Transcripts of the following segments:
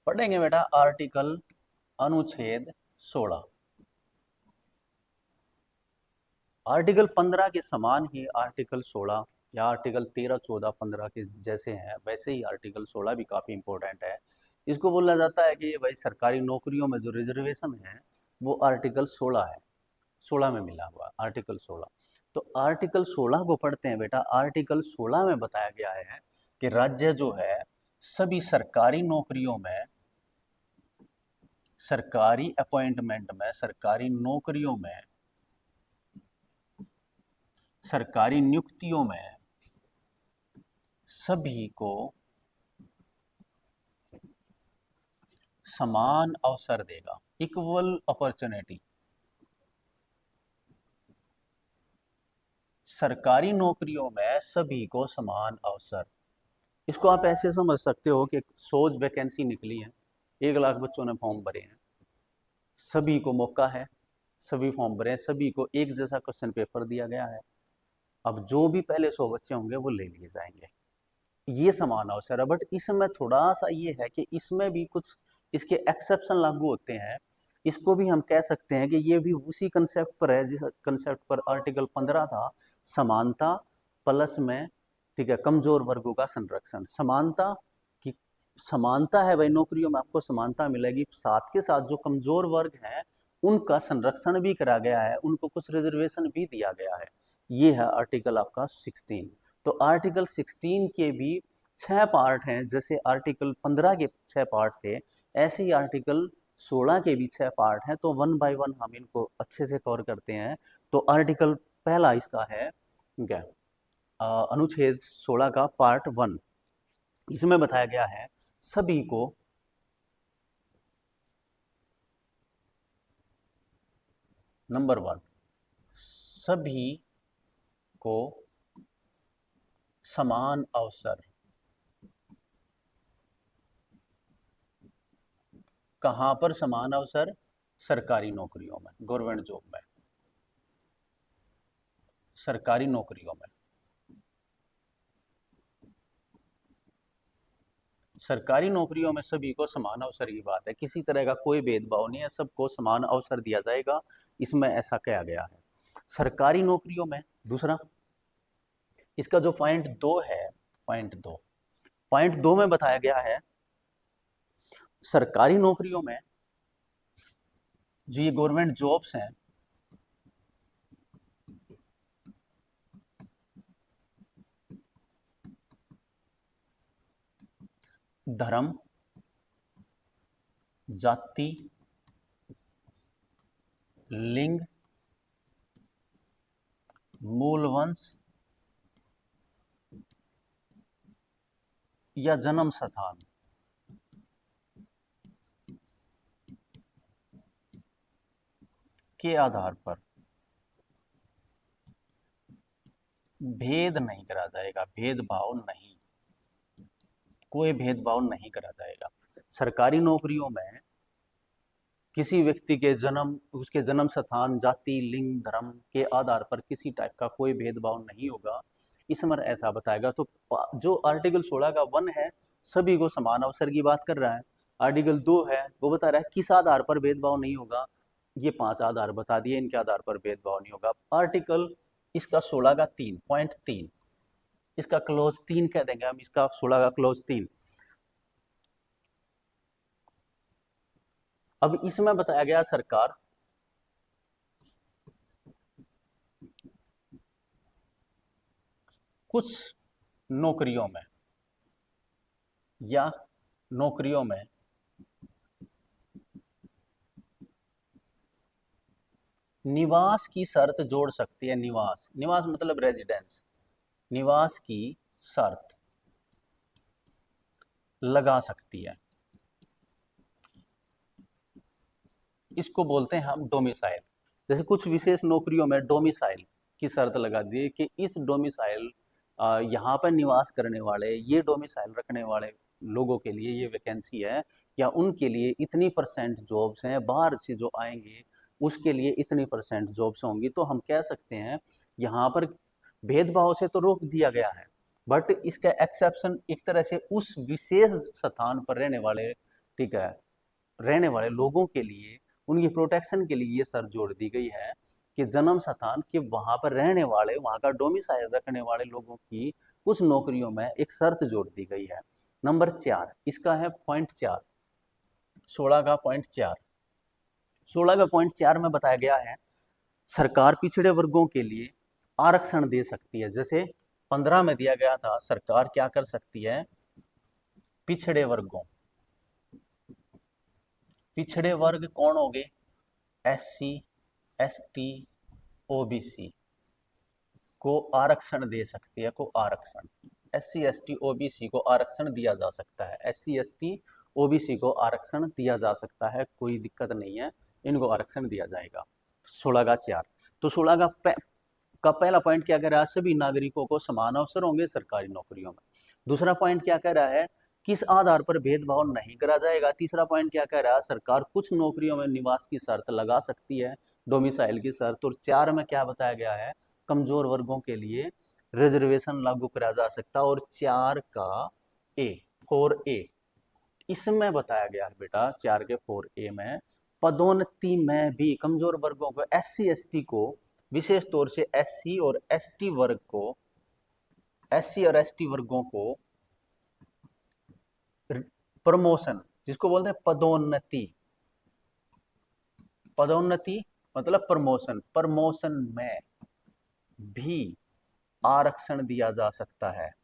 पढ़ेंगे बेटा आर्टिकल अनुच्छेद 16। आर्टिकल 15 के समान ही आर्टिकल 16 या आर्टिकल 13, 14, 15 के जैसे हैं वैसे ही आर्टिकल 16 भी काफ़ी इंपॉर्टेंट है। इसको बोला जाता है कि भाई सरकारी नौकरियों में जो रिजर्वेशन है वो आर्टिकल 16 है, 16 में मिला हुआ आर्टिकल 16। तो आर्टिकल 16 को पढ़ते हैं बेटा। आर्टिकल 16 में बताया गया है कि राज्य जो है सभी सरकारी नौकरियों में, सरकारी अपॉइंटमेंट में, सरकारी नौकरियों में, सरकारी नियुक्तियों में सभी को समान अवसर देगा, इक्वल अपॉर्चुनिटी। सरकारी नौकरियों में सभी को समान अवसर। इसको आप ऐसे समझ सकते हो कि 100 वैकेंसी निकली है, 1 लाख बच्चों ने फॉर्म भरे हैं, सभी को मौका है, सभी फॉर्म भरे हैं, सभी को एक जैसा क्वेश्चन पेपर दिया गया है। अब जो भी पहले 100 बच्चे होंगे वो ले लिए जाएंगे, ये समान अवसर है। बट इसमें थोड़ा सा ये है कि इसमें भी कुछ इसके एक्सेप्शन लागू होते हैं। इसको भी हम कह सकते हैं कि ये भी उसी कंसेप्ट पर है जिस कंसेप्ट पर आर्टिकल 15 था, समानता प्लस में, ठीक है, कमजोर वर्गों का संरक्षण। समानता की समानता है भाई, नौकरियों में आपको समानता मिलेगी, साथ के साथ जो कमजोर वर्ग हैं उनका संरक्षण भी करा गया है, उनको कुछ रिजर्वेशन भी दिया गया है। ये है आर्टिकल आपका 16। तो आर्टिकल 16 के भी 6 पार्ट हैं, जैसे आर्टिकल 15 के 6 पार्ट थे, ऐसे ही आर्टिकल 16 के भी 6 पार्ट हैं। तो वन बाय वन हम इनको अच्छे से कवर करते हैं। तो आर्टिकल पहला इसका है क्या, अनुच्छेद 16 का पार्ट 1। इसमें बताया गया है सभी को नंबर 1, सभी को समान अवसर। कहां पर समान अवसर? सरकारी नौकरियों में, गवर्नमेंट जॉब में, सरकारी नौकरियों में। सरकारी नौकरियों में सभी को समान अवसर की बात है, किसी तरह का कोई भेदभाव नहीं है, सबको समान अवसर दिया जाएगा, इसमें ऐसा कहा गया है सरकारी नौकरियों में। दूसरा इसका जो पॉइंट 2 है, पॉइंट 2 में बताया गया है सरकारी नौकरियों में जो ये गवर्नमेंट जॉब्स हैं, धर्म, जाति, लिंग, मूल वंश या जन्म स्थान के आधार पर भेद नहीं करा जाएगा, भेदभाव नहीं, कोई भेदभाव नहीं करा जाएगा। सरकारी नौकरियों में किसी व्यक्ति के जन्म, उसके जन्म स्थान, जाति, लिंग, धर्म के आधार पर किसी टाइप का कोई भेदभाव नहीं होगा, इसमें ऐसा बताएगा। तो जो आर्टिकल 16 का 1 है सभी को समान अवसर की बात कर रहा है, आर्टिकल 2 है वो बता रहा है किस आधार पर भेदभाव नहीं होगा, ये 5 आधार बता दिए, इनके आधार पर भेदभाव नहीं होगा। आर्टिकल इसका 16 का 3, पॉइंट 3, इसका क्लोज 3 कह देंगे हम, इसका 16 का क्लोज 3। अब इसमें बताया गया सरकार कुछ नौकरियों में या नौकरियों में निवास की शर्त जोड़ सकती है। निवास, निवास मतलब रेजिडेंस, निवास की शर्त लगा सकती है। इसको बोलते हैं हम डोमिसाइल। जैसे कुछ विशेष नौकरियों में डोमिसाइल की शर्त लगा दी कि इस डोमिसाइल, यहाँ पर निवास करने वाले, ये डोमिसाइल रखने वाले लोगों के लिए ये वैकेंसी है, या उनके लिए इतनी % जॉब्स हैं, बाहर से जो आएंगे उसके लिए इतनी % जॉब्स होंगी। तो हम कह सकते हैं यहाँ पर भेदभाव से तो रोक दिया गया है, बट इसका एक्सेप्शन एक तरह से उस विशेष स्थान पर रहने वाले ठीक है, रहने वाले लोगों के लिए, उनकी प्रोटेक्शन के लिए ये शर्त जोड़ दी गई है कि जन्म स्थान के वहां पर रहने वाले, वहां का डोमिसाइल रखने वाले लोगों की कुछ नौकरियों में एक शर्त जोड़ दी गई है। नंबर 4 इसका है पॉइंट 4, 16 का पॉइंट 4। 16 का पॉइंट 4 में बताया गया है सरकार पिछड़े वर्गों के लिए आरक्षण दे सकती है। जैसे 15 में दिया गया था, सरकार क्या कर सकती है, पिछड़े वर्गों, पिछड़े वर्ग कौन हो गए, SC ST OBC को आरक्षण दे सकती है, को आरक्षण, SC ST OBC को आरक्षण दिया जा सकता है, SC ST OBC को आरक्षण दिया जा सकता है, कोई दिक्कत नहीं है, इनको आरक्षण दिया जाएगा। 16 का 4। तो 16 का पहला पॉइंट क्या कह रहा है, सभी नागरिकों को समान अवसर होंगे सरकारी नौकरियों में। दूसरा पॉइंट क्या कह रहा है, किस आधार पर भेदभाव नहीं करा जाएगा। तीसरा पॉइंट क्या कह रहा है, सरकार कुछ नौकरियों में निवास की शर्त लगा सकती है, डोमिसाइल की शर्त। और 4 में क्या बताया गया है, कमजोर वर्गों के लिए रिजर्वेशन लागू करा जा सकता है। और 4 का ए 4A इसमें बताया गया है बेटा, 4 के 4A में पदोन्नति में भी कमजोर वर्गों को, SC ST को, विशेष तौर से SC और ST वर्ग को, SC और ST वर्गों को प्रमोशन, जिसको बोलते हैं पदोन्नति, पदोन्नति मतलब प्रमोशन, प्रमोशन में भी आरक्षण दिया जा सकता है,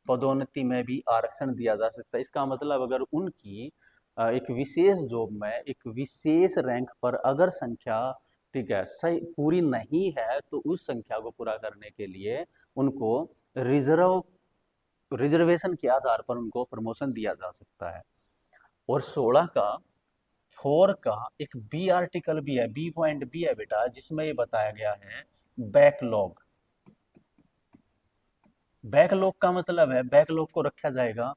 पदोन्नति में भी आरक्षण दिया जा सकता है। इसका मतलब अगर उनकी एक विशेष जॉब में एक विशेष रैंक पर अगर संख्या, ठीक है, सही पूरी नहीं है, तो उस संख्या को पूरा करने के लिए उनको रिजर्वेशन के आधार पर उनको प्रमोशन दिया जा सकता है। और 16 का 4 का एक बी आर्टिकल भी है, बी पॉइंट भी है बेटा, जिसमें ये बताया गया है बैकलॉग। बैकलॉग का मतलब है, बैकलॉग को रखा जाएगा,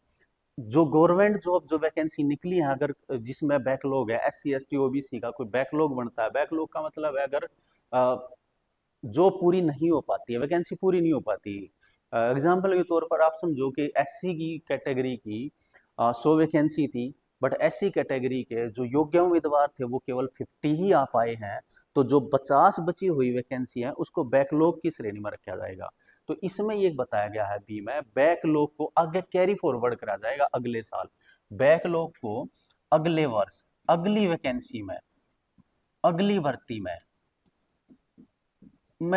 जो गवर्नमेंट जॉब जो वैकेंसी निकली है, अगर जिसमें बैकलॉग है, SC ST OBC का कोई बैकलॉग बनता है। बैकलॉग का मतलब है अगर जो पूरी नहीं हो पाती है, वैकेंसी पूरी नहीं हो पाती। एग्जाम्पल के तौर पर आप समझो कि SC की कैटेगरी की 100 वैकेंसी थी, बट SC कैटेगरी के जो योग्य उम्मीदवार थे वो केवल 50 ही आ पाए हैं, तो जो 50 बची हुई वैकेंसी है उसको बैकलॉग की श्रेणी में रखा जाएगा। तो इसमें ये बताया गया है बी में, बैकलॉग को आगे कैरी फॉरवर्ड करा जाएगा अगले साल, बैकलॉग को अगले वर्ष, अगली वैकेंसी में, अगली भर्ती में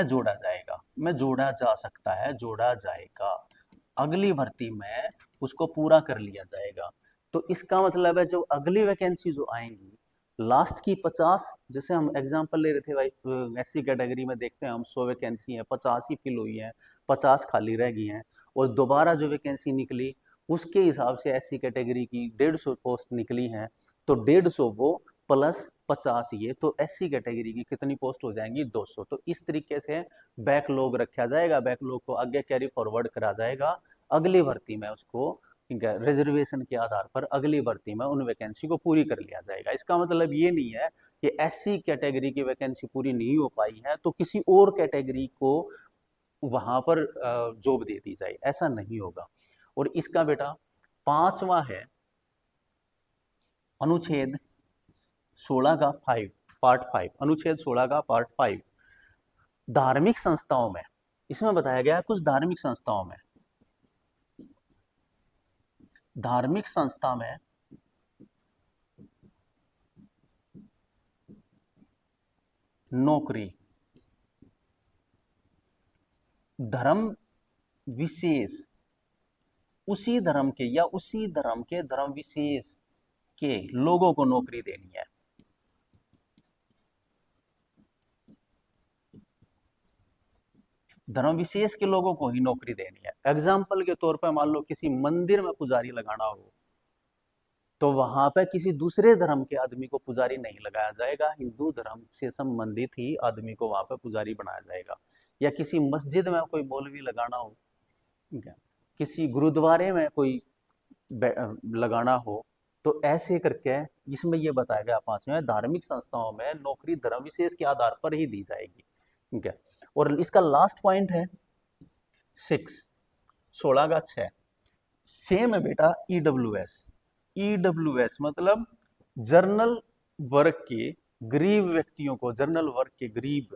जोड़ा जाएगा, में जोड़ा जा सकता है, जोड़ा जाएगा, अगली भर्ती में उसको पूरा कर लिया जाएगा। तो इसका मतलब है जो अगली वैकेंसी जो आएंगी, लास्ट की 50, जैसे हम एग्जांपल ले रहे थे भाई, SC कैटेगरी में देखते हैं हम 100 वैकेंसी है, 50 ही फिल हुई है, 50 खाली रह गई हैं, और दोबारा जो वैकेंसी निकली उसके हिसाब से SC कैटेगरी की 150 पोस्ट निकली हैं, तो 150 वो प्लस 50 ये, तो SC कैटेगरी की कितनी पोस्ट हो जाएंगी, 200। तो इस तरीके से बैकलॉग रखा जाएगा, बैकलॉग को आगे कैरी फॉरवर्ड करा जाएगा, अगली भर्ती में उसको रिजर्वेशन के आधार पर अगली भर्ती में उन वैकेंसी को पूरी कर लिया जाएगा। इसका मतलब ये नहीं है कि SC कैटेगरी की वैकेंसी पूरी नहीं हो पाई है तो किसी और कैटेगरी को वहां पर जॉब दे दी जाए, ऐसा नहीं होगा। और इसका बेटा 5वां है अनुच्छेद 16 का 5, पार्ट 5, अनुच्छेद 16 का पार्ट 5, धार्मिक संस्थाओं में। इसमें बताया गया है कुछ धार्मिक संस्थाओं में, धार्मिक संस्था में नौकरी धर्म विशेष, उसी धर्म के या उसी धर्म के धर्म विशेष के लोगों को नौकरी देनी है। धर्म विशेष के लोगों को ही नौकरी देनी है। एग्जाम्पल के तौर पर मान लो किसी मंदिर में पुजारी लगाना हो, तो वहां पर किसी दूसरे धर्म के आदमी को पुजारी नहीं लगाया जाएगा, हिंदू धर्म से संबंधित ही आदमी को वहां पर पुजारी बनाया जाएगा। या किसी मस्जिद में कोई मौलवी लगाना हो, ठीक है, किसी गुरुद्वारे में कोई लगाना हो, तो ऐसे करके इसमें यह बताया गया 5वें, धार्मिक संस्थाओं में नौकरी धर्म विशेष के आधार पर ही दी जाएगी, ठीक है। और इसका लास्ट पॉइंट है 6, 16 का 6, सेम है बेटा EWS, EWS मतलब जर्नल वर्ग के गरीब व्यक्तियों को, जर्नल वर्ग के गरीब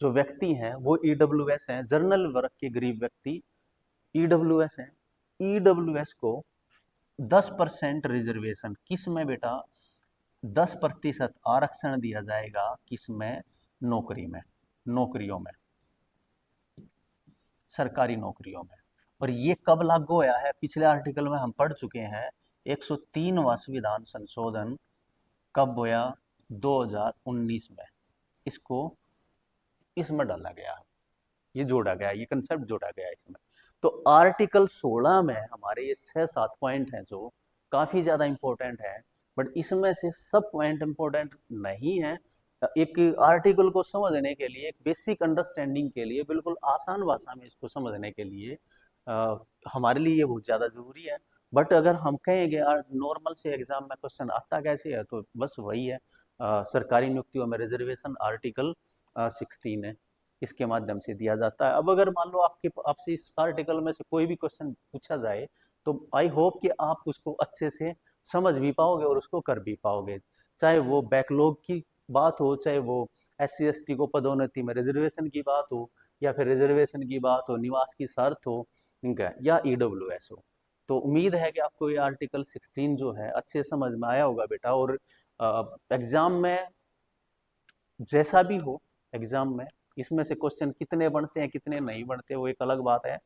जो व्यक्ति हैं वो EWS हैं, जर्नल वर्ग के गरीब व्यक्ति EWS हैं। EWS को 10% रिजर्वेशन, किस में बेटा, 10% आरक्षण दिया जाएगा, किस में, नौकरी में, नौकरियों में, सरकारी नौकरियों में। और ये कब लागू होया है, पिछले आर्टिकल में हम पढ़ चुके हैं, 103वां संविधान संशोधन कब होया, 2019 में। इसको इसमें डाला गया, ये जोड़ा गया, ये कंसेप्ट जोड़ा गया इसमें। तो आर्टिकल 16 में हमारे ये 6-7 पॉइंट हैं जो काफ़ी ज़्यादा इंपॉर्टेंट है, बट इसमें से सब पॉइंट इंपॉर्टेंट नहीं है। एक आर्टिकल को समझने के लिए, एक बेसिक अंडरस्टैंडिंग के लिए, बिल्कुल आसान भाषा में इसको समझने के लिए हमारे लिए ये बहुत ज़्यादा ज़रूरी है। बट अगर हम कहेंगे यार नॉर्मल से एग्जाम में क्वेश्चन आता कैसे है, तो बस वही है, सरकारी नियुक्तियों में रिजर्वेशन आर्टिकल 16 है, इसके माध्यम से दिया जाता है। अब अगर मान लो आपसे इस आर्टिकल में से कोई भी क्वेश्चन पूछा जाए, तो आई होप कि आप उसको अच्छे से समझ भी पाओगे और उसको कर भी पाओगे, चाहे वो बैकलॉग की बात हो, चाहे वो SC ST को पदोन्नति में रिजर्वेशन की बात हो, या फिर रिजर्वेशन की बात हो, निवास की शर्त हो इनका, या EWS हो। तो उम्मीद है कि आपको ये आर्टिकल 16 जो है अच्छे समझ में आया होगा बेटा। और एग्जाम में जैसा भी हो, एग्जाम में इसमें से क्वेश्चन कितने बनते हैं कितने नहीं बनते वो एक अलग बात है,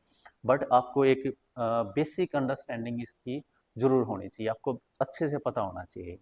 बट आपको एक बेसिक अंडरस्टैंडिंग इसकी जरूर होनी चाहिए, आपको अच्छे से पता होना चाहिए।